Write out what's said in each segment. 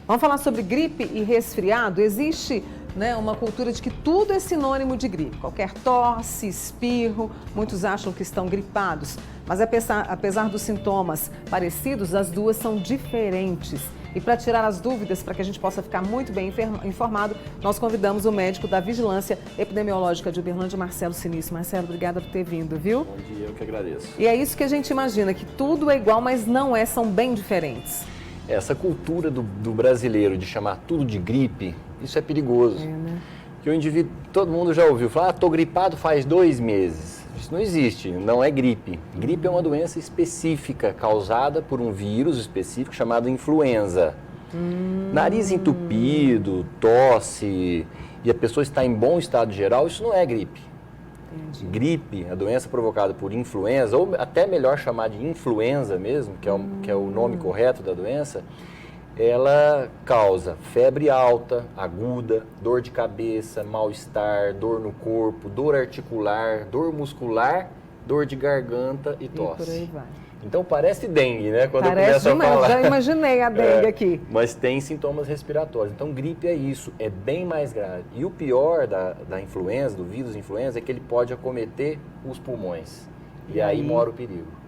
Vamos falar sobre gripe e resfriado? Existe, né, uma cultura de que tudo é sinônimo de gripe. Qualquer tosse, espirro, muitos acham que estão gripados. Mas apesar dos sintomas parecidos, as duas são diferentes. E para tirar as dúvidas, para que a gente possa ficar muito bem informado, nós convidamos o médico da Vigilância Epidemiológica de Uberlândia, Marcelo Sinício. Marcelo, obrigada por ter vindo, viu? Bom dia, eu que agradeço. E é isso que a gente imagina, que tudo é igual, mas não é, são bem diferentes. Essa cultura do brasileiro de chamar tudo de gripe, isso é perigoso. Né? Que o indivíduo, todo mundo já ouviu falar, tô gripado faz 2 meses. Isso não existe, não é gripe. Gripe é uma doença específica causada por um vírus específico chamado influenza. Nariz entupido, tosse e a pessoa está em bom estado geral, isso não é gripe. Entendi. Gripe, a doença provocada por influenza, ou até melhor chamar de influenza mesmo, que é o nome correto da doença, ela causa febre alta, aguda, dor de cabeça, mal-estar, dor no corpo, dor articular, dor muscular, dor de garganta e tosse. Por aí vai. Então parece dengue, né? Quando Parece eu começo a falar. Já imaginei a dengue aqui. Mas tem sintomas respiratórios. Então gripe é isso, é bem mais grave. E o pior da influenza, do vírus influenza, é que ele pode acometer os pulmões. E aí mora o perigo.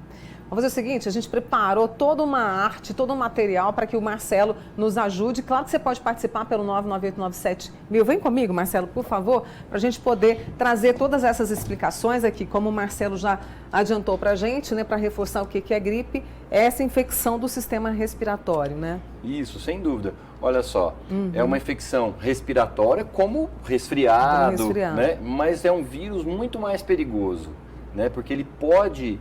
Vamos fazer o seguinte, a gente preparou toda uma arte, todo um material para que o Marcelo nos ajude. Claro que você pode participar pelo 99897 mil. Vem comigo, Marcelo, por favor, para a gente poder trazer todas essas explicações aqui, como o Marcelo já adiantou para a gente, né, para reforçar o que é gripe, essa infecção do sistema respiratório, né? Isso, sem dúvida. Olha só, é uma infecção respiratória como resfriado, né? Mas é um vírus muito mais perigoso. Né, porque ele pode,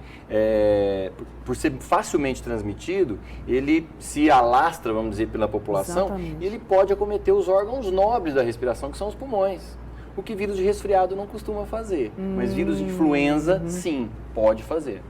por ser facilmente transmitido, ele se alastra, vamos dizer, pela população. Exatamente. E ele pode acometer os órgãos nobres da respiração, que são os pulmões. O que vírus de resfriado não costuma fazer. Mas vírus de influenza, sim, pode fazer.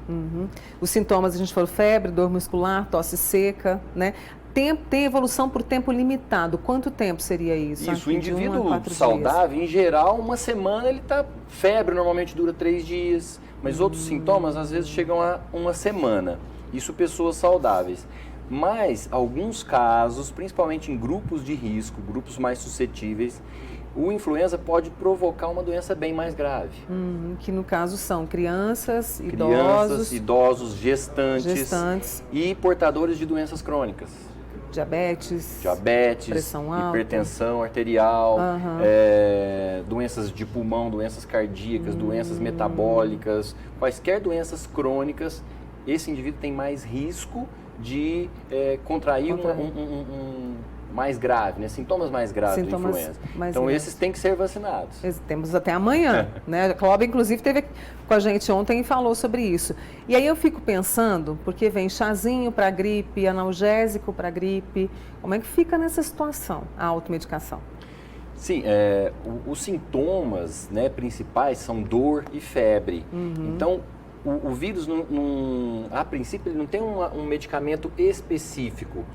Os sintomas, a gente falou, febre, dor muscular, tosse seca, né? Tem evolução por tempo limitado. Quanto tempo seria isso? Isso, o indivíduo saudável, em geral, uma semana ele está... Febre normalmente dura 3 dias, mas outros sintomas às vezes chegam a uma semana. Isso pessoas saudáveis. Mas, alguns casos, principalmente em grupos de risco, grupos mais suscetíveis, o influenza pode provocar uma doença bem mais grave. Que no caso são crianças, idosos, gestantes e portadores de doenças crônicas. Diabetes, pressão alta, hipertensão arterial, doenças de pulmão, doenças cardíacas, doenças metabólicas, quaisquer doenças crônicas, esse indivíduo tem mais risco de contrair mais grave, né? Sintomas mais graves da influenza. Então, esses têm que ser vacinados. Temos até amanhã, né? A Clóvis, inclusive, esteve com a gente ontem e falou sobre isso. E aí eu fico pensando, porque vem chazinho para gripe, analgésico para gripe, como é que fica nessa situação a automedicação? Sim, os sintomas, né, principais são dor e febre. Então, o vírus, a princípio, ele não tem um medicamento específico.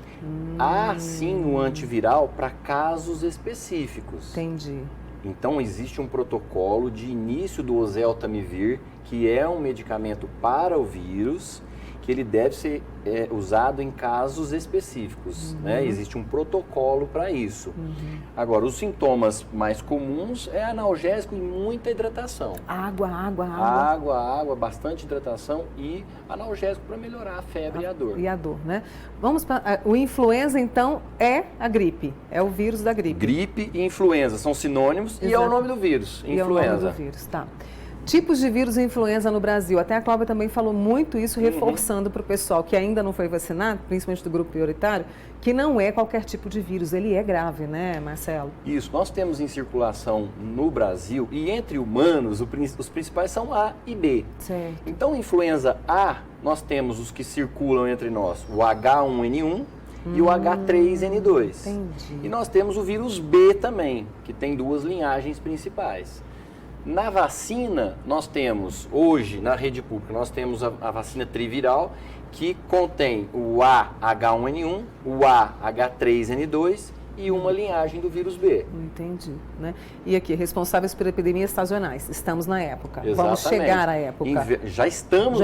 Há, sim, um antiviral para casos específicos. Entendi. Então, existe um protocolo de início do oseltamivir, que é um medicamento para o vírus, que ele deve ser usado em casos específicos, né? Existe um protocolo para isso. Agora, os sintomas mais comuns é analgésico e muita hidratação. Água, bastante hidratação e analgésico para melhorar a febre e a dor. E a dor, né? Vamos para o influenza, então, é a gripe, é o vírus da gripe. Gripe e influenza são sinônimos. Exato. E é o nome do vírus, influenza. E é o nome do vírus, tá. Tipos de vírus influenza no Brasil. Até a Cláudia também falou muito isso, reforçando para o pessoal que ainda não foi vacinado, principalmente do grupo prioritário, que não é qualquer tipo de vírus, ele é grave, né, Marcelo? Isso, nós temos em circulação no Brasil, e entre humanos, os principais são A e B. Certo. Então, influenza A, nós temos os que circulam entre nós, o H1N1 e o H3N2. Entendi. E nós temos o vírus B também, que tem 2 linhagens principais. Na vacina, nós temos, hoje, na rede pública, nós temos a vacina triviral, que contém o AH1N1, o AH3N2 e uma linhagem do vírus B. Entendi, né? E aqui, responsáveis por epidemias sazonais. Estamos na época. Exatamente. Vamos chegar à época. Já estamos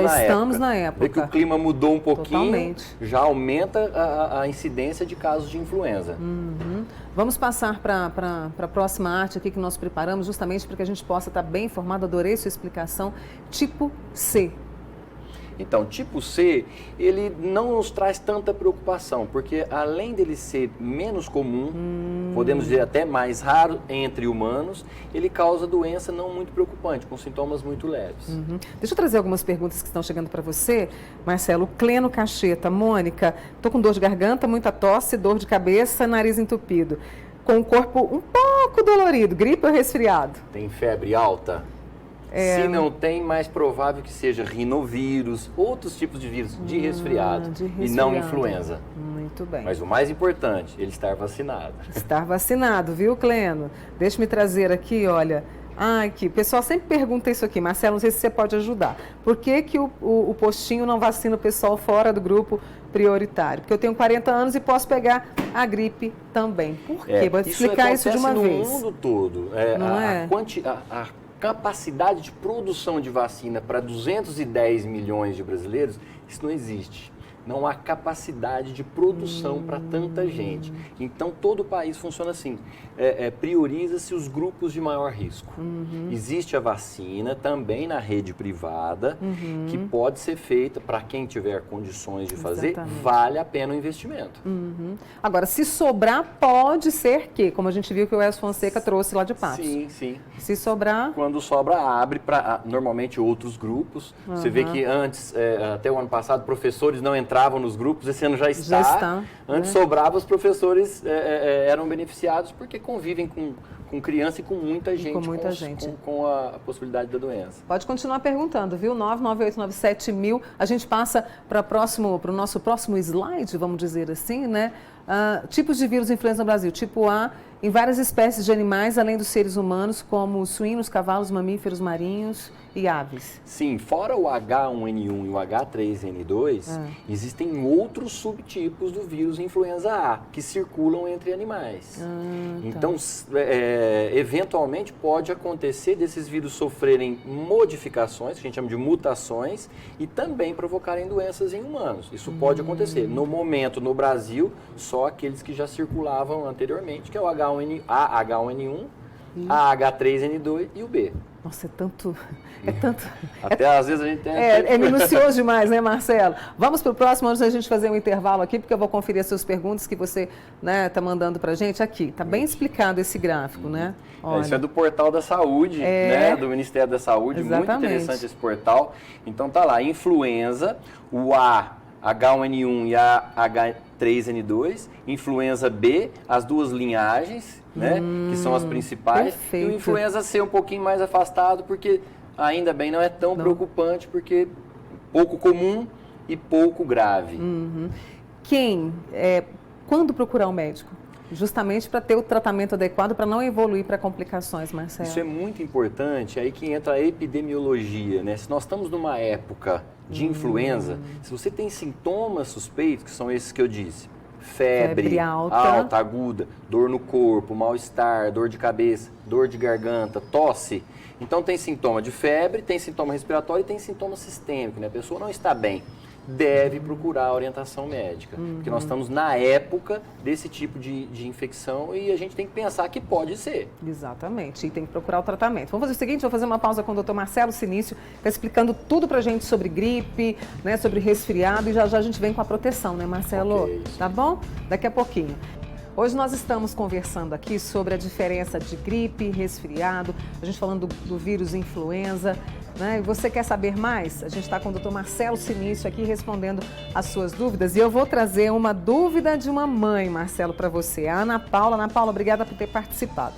na época. Vê que o clima mudou um pouquinho, totalmente. Já aumenta a incidência de casos de influenza. Uhum. Vamos passar para a próxima arte aqui que nós preparamos, justamente para que a gente possa estar bem informado. Adorei sua explicação. Tipo C. Então, tipo C, ele não nos traz tanta preocupação, porque além dele ser menos comum, podemos dizer até mais raro entre humanos, ele causa doença não muito preocupante, com sintomas muito leves. Uhum. Deixa eu trazer algumas perguntas que estão chegando para você, Marcelo. Cleno Cacheta, Mônica, estou com dor de garganta, muita tosse, dor de cabeça, nariz entupido, com o corpo um pouco dolorido, gripe ou resfriado? Tem febre alta? Se não tem, mais provável que seja rinovírus, outros tipos de vírus de resfriado e não influenza. Muito bem. Mas o mais importante, ele estar vacinado. Estar vacinado, viu, Cleno? Deixa-me trazer aqui, olha. Aqui, o pessoal sempre pergunta isso aqui, Marcelo, não sei se você pode ajudar. Por que o postinho não vacina o pessoal fora do grupo prioritário? Porque eu tenho 40 anos e posso pegar a gripe também. Por quê? Vou explicar isso de uma vez. No mundo todo. A capacidade de produção de vacina para 210 milhões de brasileiros, isso não existe. Não há capacidade de produção para tanta gente. Então, todo o país funciona assim. Prioriza-se os grupos de maior risco. Existe a vacina também na rede privada, que pode ser feita para quem tiver condições de fazer, vale a pena o investimento. Agora, se sobrar, pode ser que, como a gente viu que o Elcio Fonseca trouxe lá de Patos. Sim. Se sobrar... Quando sobra, abre para, normalmente, outros grupos. Você vê que antes, até o ano passado, professores não entravam nos grupos, esse ano já está. Antes sobrava, os professores eram beneficiados porque convivem com criança e com muita gente, com a possibilidade da doença. Pode continuar perguntando, viu? 99897.000. A gente passa para o nosso próximo slide, vamos dizer assim, né? Tipos de vírus influenza no Brasil. Tipo A, em várias espécies de animais, além dos seres humanos, como suínos, cavalos, mamíferos marinhos e aves. Sim, fora o H1N1 e o H3N2, existem outros subtipos do vírus influenza A, que circulam entre animais. Então, eventualmente, pode acontecer desses vírus sofrerem modificações, que a gente chama de mutações, e também provocarem doenças em humanos. Isso pode acontecer. No momento, no Brasil, só aqueles que já circulavam anteriormente, que é o H1N1, a H3N2 e o B. Nossa, é tanto... Até às vezes a gente tem... É minucioso demais, né, Marcelo? Vamos para o próximo, antes da gente fazer um intervalo aqui, porque eu vou conferir as suas perguntas que você está mandando para a gente aqui. Está bem explicado esse gráfico, né? Olha. Isso é do Portal da Saúde, né, do Ministério da Saúde. Exatamente. Muito interessante esse portal. Então tá lá, influenza, o A, H1N1 e a H3N2, influenza B, as duas linhagens, né, que são as principais, perfeito. E o influenza C um pouquinho mais afastado, porque ainda bem não é tão preocupante, porque pouco comum e pouco grave. Quando procurar um médico? Justamente para ter o tratamento adequado, para não evoluir para complicações, Marcelo. Isso é muito importante, aí que entra a epidemiologia, né? Se nós estamos numa época de influenza, se você tem sintomas suspeitos, que são esses que eu disse, febre alta, aguda, dor no corpo, mal-estar, dor de cabeça, dor de garganta, tosse, então tem sintoma de febre, tem sintoma respiratório e tem sintoma sistêmico, né? A pessoa não está bem. Deve procurar a orientação médica, porque nós estamos na época desse tipo de infecção e a gente tem que pensar que pode ser. Exatamente, e tem que procurar o tratamento. Vamos fazer o seguinte, vou fazer uma pausa com o Dr. Marcelo Sinício, está explicando tudo pra gente sobre gripe, né, sobre resfriado, e já a gente vem com a proteção, né, Marcelo? Okay, tá bom? Daqui a pouquinho. Hoje nós estamos conversando aqui sobre a diferença de gripe e resfriado, a gente falando do vírus influenza, né? E você quer saber mais? A gente está com o Dr. Marcelo Sinício aqui respondendo as suas dúvidas e eu vou trazer uma dúvida de uma mãe, Marcelo, para você, a Ana Paula. Ana Paula, obrigada por ter participado.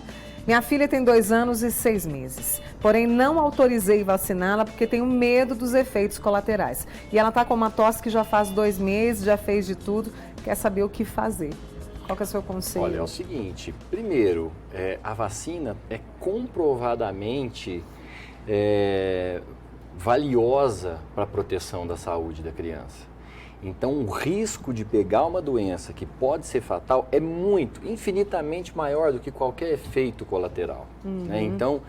Minha filha tem 2 anos e 6 meses, porém não autorizei vaciná-la porque tenho medo dos efeitos colaterais. E ela está com uma tosse que já faz 2 meses, já fez de tudo, quer saber o que fazer. Qual que é o seu conselho? Olha, é o seguinte, primeiro, a vacina é comprovadamente valiosa para a proteção da saúde da criança. Então, o risco de pegar uma doença que pode ser fatal é infinitamente maior do que qualquer efeito colateral. Né? Então,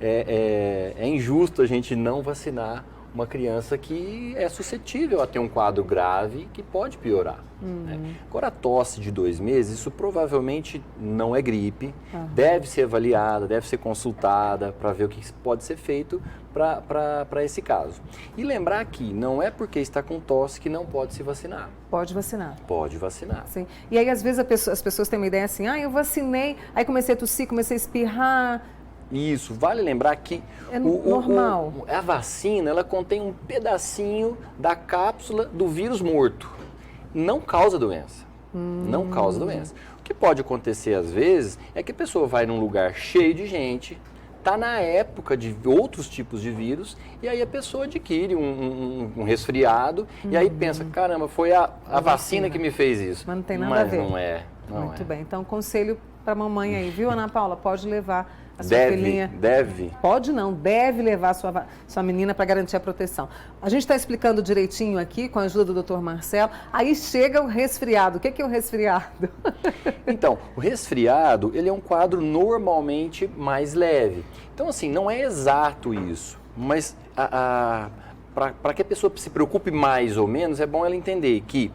é injusto a gente não vacinar uma criança que é suscetível a ter um quadro grave que pode piorar. Né? Agora, a tosse de 2 meses, isso provavelmente não é gripe, deve ser avaliada, deve ser consultada para ver o que pode ser feito para esse caso. E lembrar que não é porque está com tosse que não pode se vacinar. Pode vacinar. Pode vacinar. Sim. E aí, às vezes, as pessoas têm uma ideia assim, eu vacinei, aí comecei a tossir, comecei a espirrar. Isso, vale lembrar que normal. A vacina, ela contém um pedacinho da cápsula do vírus morto. Não causa doença. Não causa doença. O que pode acontecer às vezes é que a pessoa vai num lugar cheio de gente, está na época de outros tipos de vírus, e aí a pessoa adquire um resfriado, e aí pensa, caramba, foi a vacina que me fez isso. Mas não tem nada a ver. Mas não é. Muito bem, então conselho para a mamãe aí, viu, Ana Paula? Pode levar a sua filhinha. Deve. Pode não, deve levar a sua menina para garantir a proteção. A gente está explicando direitinho aqui, com a ajuda do Dr. Marcelo. Aí chega o resfriado. O que é o resfriado? Então, o resfriado, ele é um quadro normalmente mais leve. Então, assim, não é exato isso, mas para que a pessoa se preocupe mais ou menos, é bom ela entender que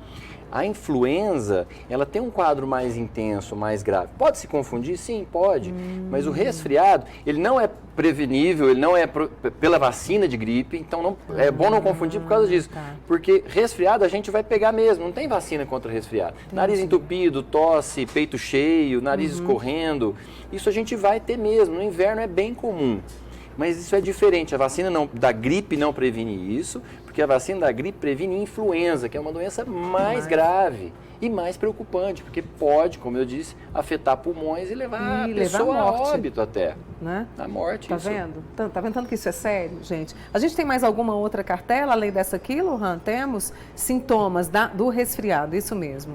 a influenza, ela tem um quadro mais intenso, mais grave. Pode se confundir? Sim, pode. Mas o resfriado, ele não é prevenível, ele não é pela vacina de gripe, então é bom não confundir por causa disso. Tá. Porque resfriado a gente vai pegar mesmo, não tem vacina contra resfriado. Entendi. Nariz entupido, tosse, peito cheio, nariz escorrendo, isso a gente vai ter mesmo. No inverno é bem comum. Mas isso é diferente, a vacina da gripe não previne isso, porque a vacina da gripe previne influenza, que é uma doença mais grave e mais preocupante, porque pode, como eu disse, afetar pulmões e levar a pessoa a óbito até. Né? A morte. Tá vendo? Tá vendo que isso é sério, gente? A gente tem mais alguma outra cartela, além dessa aqui, Lohan? Temos sintomas do resfriado, isso mesmo.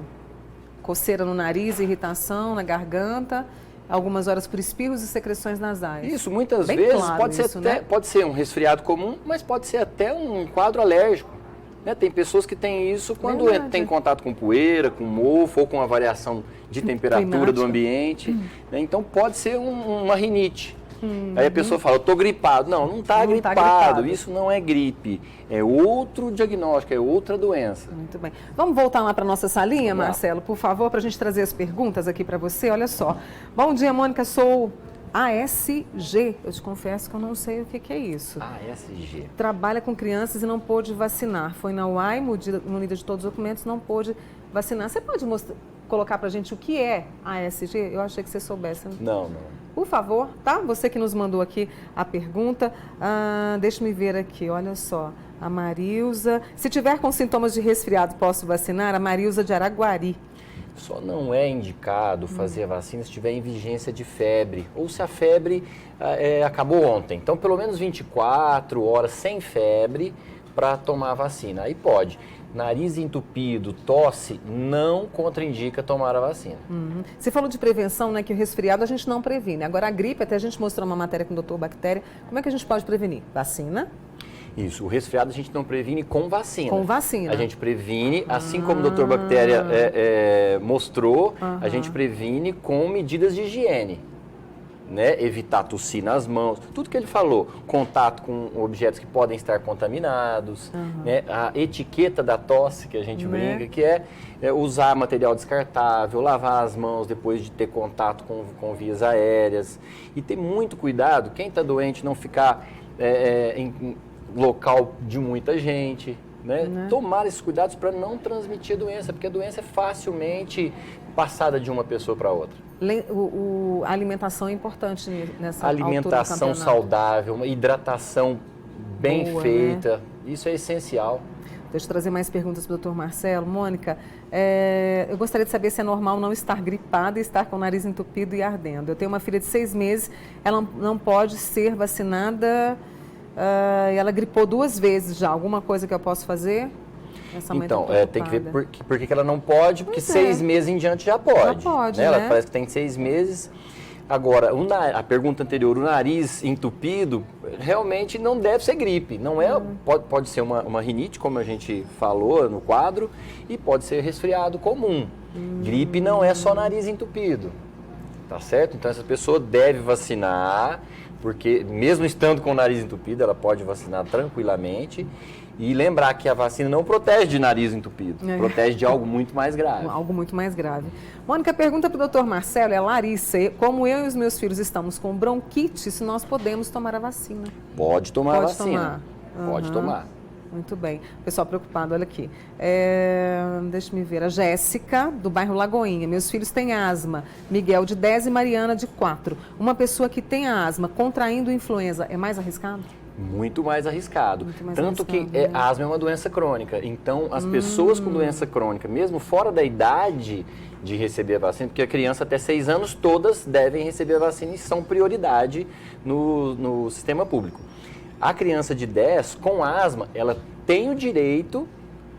Coceira no nariz, irritação na garganta, algumas horas por espirros e secreções nasais. Isso, muitas Bem vezes claro pode ser isso, até, né? pode ser um resfriado comum, mas pode ser até um quadro alérgico. Né? Tem pessoas que têm isso quando tem contato com poeira, com mofo ou com a variação de temperatura do ambiente. Né? Então pode ser uma rinite. Aí a pessoa fala, eu estou gripado. Não está gripado. Isso não é gripe. É outro diagnóstico, é outra doença. Muito bem. Vamos voltar lá para a nossa salinha, Marcelo, por favor, para a gente trazer as perguntas aqui para você. Olha só. Bom dia, Mônica. Sou ASG. Eu te confesso que eu não sei o que é isso. ASG. Trabalha com crianças e não pôde vacinar. Foi na UAI, munida de todos os documentos, não pôde vacinar. Você pode colocar para a gente o que é ASG? Eu achei que você soubesse. Não. Por favor, tá? Você que nos mandou aqui a pergunta. Deixa-me ver aqui, olha só. A Marilza. Se tiver com sintomas de resfriado, posso vacinar? A Marilza de Araguari. Só não é indicado fazer a vacina se estiver em vigência de febre, ou se a febre acabou ontem. Então, pelo menos 24 horas sem febre para tomar a vacina. Aí pode. Nariz entupido, tosse, não contraindica tomar a vacina. Você falou de prevenção, né? Que o resfriado a gente não previne. Agora, a gripe, até a gente mostrou uma matéria com o Dr. Bactéria. Como é que a gente pode prevenir? Vacina? Isso, o resfriado a gente não previne com vacina. Com vacina. A gente previne, assim como o Dr. Bactéria mostrou, a gente previne com medidas de higiene. Né? Evitar tossir nas mãos, tudo que ele falou, contato com objetos que podem estar contaminados, né? A etiqueta da tosse que a gente brinca, que é usar material descartável, lavar as mãos depois de ter contato com vias aéreas e ter muito cuidado, quem está doente não ficar em local de muita gente, né? Tomar esses cuidados para não transmitir a doença, porque a doença é facilmente passada de uma pessoa para outra. A alimentação é importante nessa alimentação saudável, uma hidratação bem feita, né? Isso é essencial. Deixa eu trazer mais perguntas para o Dr. Marcelo. Mônica, eu gostaria de saber se é normal não estar gripada e estar com o nariz entupido e ardendo. Eu tenho uma filha de 6 meses, ela não pode ser vacinada, ela gripou 2 vezes já. Alguma coisa que eu posso fazer? Então, tem que ver por que ela não pode, porque 6 meses em diante já pode. Já pode, né? Ela né? parece que tem 6 meses. Agora, a pergunta anterior, o nariz entupido, realmente não deve ser gripe. Não é, pode ser uma rinite, como a gente falou no quadro, e pode ser resfriado comum. Gripe não é só nariz entupido, tá certo? Então essa pessoa deve vacinar, porque mesmo estando com o nariz entupido, ela pode vacinar tranquilamente. E lembrar que a vacina não protege de nariz entupido, protege de algo muito mais grave. Algo muito mais grave. Mônica, pergunta para o Dr. Marcelo, é Larissa, como eu e os meus filhos estamos com bronquite, se nós podemos tomar a vacina? Pode tomar a vacina. Pode tomar. Muito bem. Pessoal preocupado, olha aqui. Deixa-me ver. A Jéssica, do bairro Lagoinha. Meus filhos têm asma. Miguel, de 10 e Mariana, de 4. Uma pessoa que tem asma contraindo influenza, é mais arriscado? Muito mais arriscado. Tanto que né? a asma é uma doença crônica. Então, as pessoas com doença crônica, mesmo fora da idade de receber a vacina, porque a criança até 6 anos, todas devem receber a vacina e são prioridade no sistema público. A criança de 10 com asma, ela tem o direito,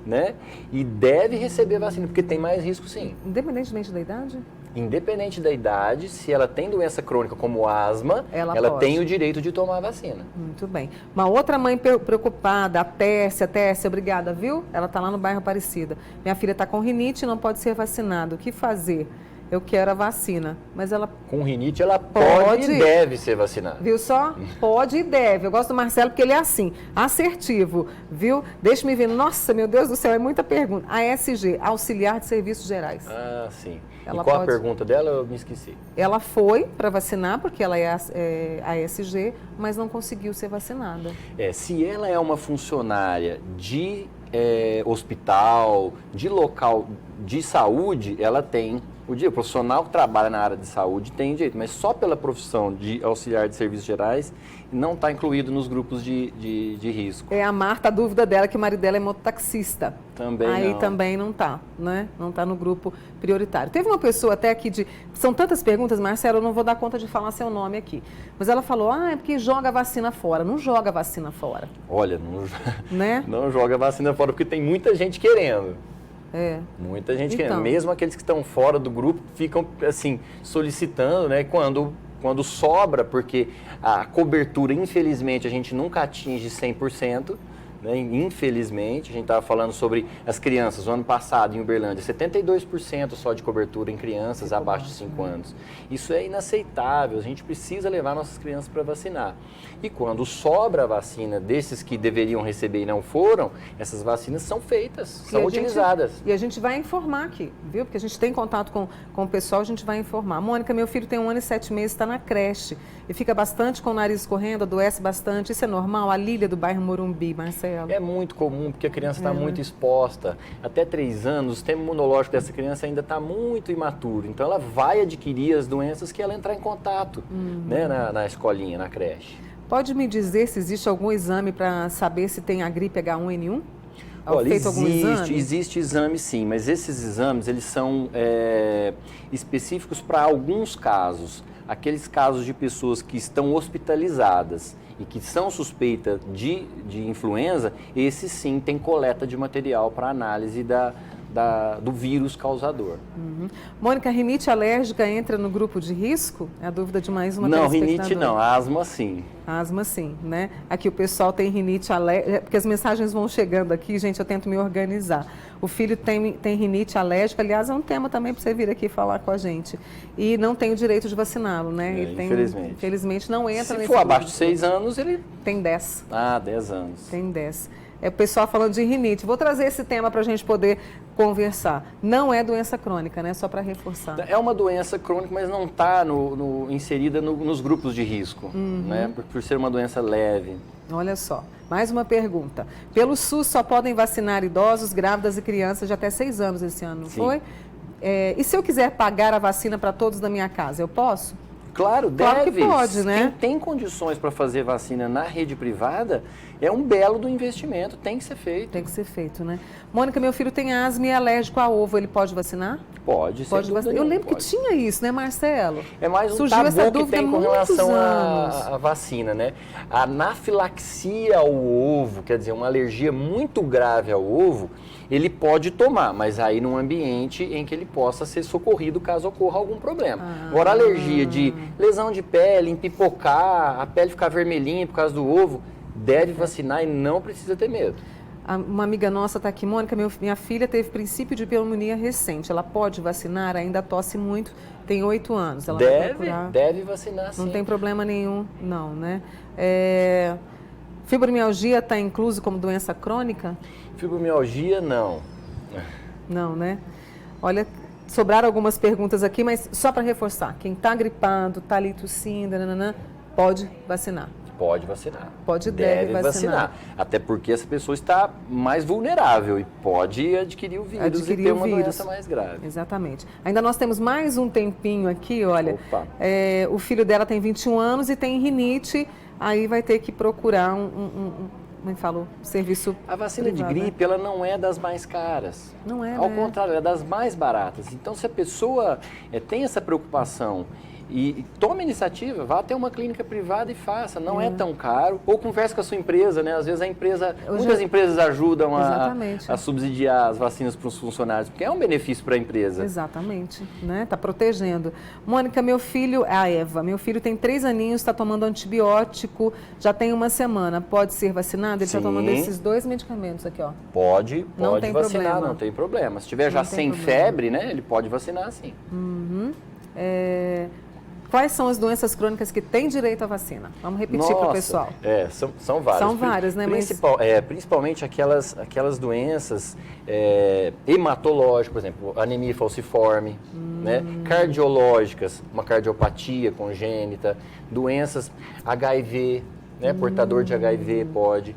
né, e deve receber a vacina, porque tem mais risco sim. Independentemente da idade? Independente da idade, se ela tem doença crônica como asma, ela tem o direito de tomar a vacina. Muito bem. Uma outra mãe preocupada, a Tércia, obrigada, viu? Ela está lá no bairro Aparecida. Minha filha está com rinite e não pode ser vacinada. O que fazer? Eu quero a vacina, mas ela... Com rinite, ela pode e deve ser vacinada. Viu só? Pode e deve. Eu gosto do Marcelo porque ele é assim, assertivo, viu? Deixa-me ver. Nossa, meu Deus do céu, é muita pergunta. ASG, Auxiliar de Serviços Gerais. Ah, sim. Ela e qual a pergunta dela? Eu me esqueci. Ela foi para vacinar, porque ela é ASG, mas não conseguiu ser vacinada. Se ela é uma funcionária de hospital, de local de saúde, ela tem o profissional que trabalha na área de saúde tem direito, mas só pela profissão de auxiliar de serviços gerais não está incluído nos grupos de risco. A Marta, a dúvida dela é que o marido dela é mototaxista. Também Aí não. também não está, né? Não está no grupo prioritário. Teve uma pessoa até aqui são tantas perguntas, Marcelo, eu não vou dar conta de falar seu nome aqui. Mas ela falou, é porque joga a vacina fora. Não joga a vacina fora. Olha, né? Não joga a vacina fora, porque tem muita gente querendo. Muita gente querendo. Então. Mesmo aqueles que estão fora do grupo ficam assim solicitando, né? Quando sobra, porque a cobertura, infelizmente, a gente nunca atinge 100%. Né? Infelizmente, a gente estava falando sobre as crianças. O ano passado, em Uberlândia, 72% só de cobertura em crianças abaixo de 5 anos. Isso é inaceitável. A gente precisa levar nossas crianças para vacinar. E quando sobra a vacina desses que deveriam receber e não foram, essas vacinas são feitas, são utilizadas. E a gente vai informar aqui, viu? Porque a gente tem contato com o pessoal, a gente vai informar. Mônica, meu filho tem 1 ano e 7 meses, está na creche e fica bastante com o nariz escorrendo, adoece bastante. Isso é normal? A Lília, do bairro Morumbi, Marcelo. É muito comum, porque a criança está muito exposta. Até 3 anos, o sistema imunológico dessa criança ainda está muito imaturo. Então, ela vai adquirir as doenças que ela entrar em contato, né, na escolinha, na creche. Pode me dizer se existe algum exame para saber se tem a gripe H1N1? Olha, existe exame sim, mas esses exames eles são específicos para alguns casos. Aqueles casos de pessoas que estão hospitalizadas e que são suspeitas de influenza, esses sim tem coleta de material para análise do vírus causador. Mônica, rinite alérgica entra no grupo de risco? É a dúvida de mais uma telespectadora. Não, rinite não, asma sim. Asma sim, né? Aqui o pessoal tem rinite alérgica, porque as mensagens vão chegando aqui, gente, eu tento me organizar. O filho tem rinite alérgica, aliás, é um tema também para você vir aqui falar com a gente. E não tem o direito de vaciná-lo, né? Infelizmente. Infelizmente não entra nesse Se for abaixo de 6 anos, ele... Tem 10. 10 anos. Tem 10. É o pessoal falando de rinite. Vou trazer esse tema para a gente poder conversar. Não é doença crônica, né? Só para reforçar. É uma doença crônica, mas não está inserida nos grupos de risco, né? Por ser uma doença leve. Olha só, mais uma pergunta. Pelo SUS só podem vacinar idosos, grávidas e crianças de até 6 anos esse ano, não foi? E se eu quiser pagar a vacina para todos da minha casa, eu posso? Claro, deve. Claro que pode, né? Quem tem condições para fazer vacina na rede privada, é um belo do investimento, tem que ser feito. Tem que ser feito, né? Mônica, meu filho tem asma e é alérgico a ovo, ele pode vacinar? Pode vacinar. Eu lembro que tinha isso, né, Marcelo? É mais um tabu que tem com relação à vacina, né? A anafilaxia ao ovo, quer dizer, uma alergia muito grave ao ovo, ele pode tomar, mas aí num ambiente em que ele possa ser socorrido caso ocorra algum problema. Agora, alergia de lesão de pele, empipocar, a pele ficar vermelhinha por causa do ovo, deve vacinar e não precisa ter medo. Uma amiga nossa está aqui, Mônica, minha filha teve princípio de pneumonia recente. Ela pode vacinar? Ainda tosse muito, tem 8 anos. Ela deve vacinar, sim. Não tem problema nenhum, não, né? Fibromialgia está incluso como doença crônica? Fibromialgia, não. Não, né? Olha, sobraram algumas perguntas aqui, mas só para reforçar, quem está gripado, está ali tossindo, pode vacinar. Pode vacinar. Deve vacinar. Até porque essa pessoa está mais vulnerável e pode adquirir o vírus e ter uma doença mais grave. Exatamente. Ainda nós temos mais um tempinho aqui, olha. O filho dela tem 21 anos e tem rinite, aí vai ter que procurar como falo, serviço A vacina privado, de gripe, ela não é das mais caras. Não é, Ao contrário, é das mais baratas. Então, se a pessoa tem essa preocupação e tome iniciativa, vá até uma clínica privada e faça, não é tão caro. Ou converse com a sua empresa, né? Às vezes muitas empresas ajudam a subsidiar as vacinas para os funcionários, porque é um benefício para a empresa. Exatamente, né? Está protegendo. Mônica, meu filho tem 3 aninhos, está tomando antibiótico, já tem 1 semana. Pode ser vacinado? Ele está tomando esses 2 medicamentos aqui, ó. Pode vacinar, não tem problema. Se tiver já sem febre, né? Ele pode vacinar, sim. Quais são as doenças crônicas que têm direito à vacina? Vamos repetir para o pessoal. São várias. São várias, né? Principalmente aquelas doenças hematológicas, por exemplo, anemia falciforme, né? Cardiológicas, uma cardiopatia congênita, doenças HIV, né? Portador de HIV pode,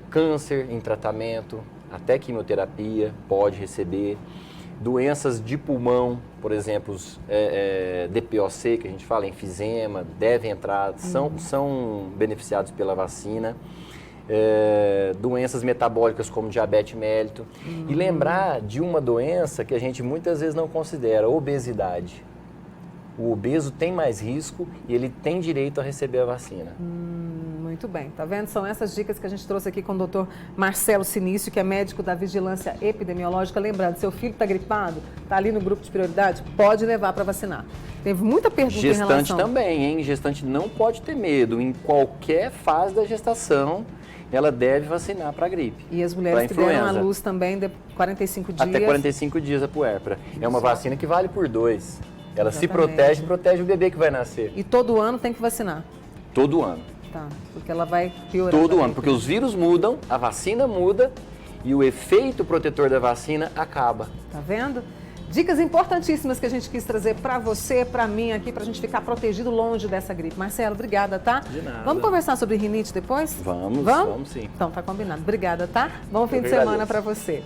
câncer em tratamento, até quimioterapia pode receber. Doenças de pulmão, por exemplo, DPOC, que a gente fala, enfisema, devem entrar, são beneficiados pela vacina. Doenças metabólicas como diabetes mellitus. E lembrar de uma doença que a gente muitas vezes não considera, obesidade. O obeso tem mais risco e ele tem direito a receber a vacina. Muito bem, tá vendo? São essas dicas que a gente trouxe aqui com o Dr. Marcelo Sinício, que é médico da Vigilância Epidemiológica. Lembrando, seu filho está gripado, está ali no grupo de prioridade, pode levar para vacinar. Teve muita pergunta em relação... Gestante também, hein? Gestante não pode ter medo. Em qualquer fase da gestação, ela deve vacinar para a gripe. E as mulheres que deram à luz também, de 45 dias... Até 45 dias a puérpera. É uma vacina que vale por 2. Ela se protege e protege o bebê que vai nascer. E todo ano tem que vacinar? Todo ano. Tá, porque ela vai piorar. Todo ano, porque os vírus mudam, a vacina muda e o efeito protetor da vacina acaba. Tá vendo? Dicas importantíssimas que a gente quis trazer para você, para mim aqui, para a gente ficar protegido longe dessa gripe. Marcelo, obrigada, tá? De nada. Vamos conversar sobre rinite depois? Vamos sim. Então, tá combinado. Obrigada, tá? Bom fim de semana para você.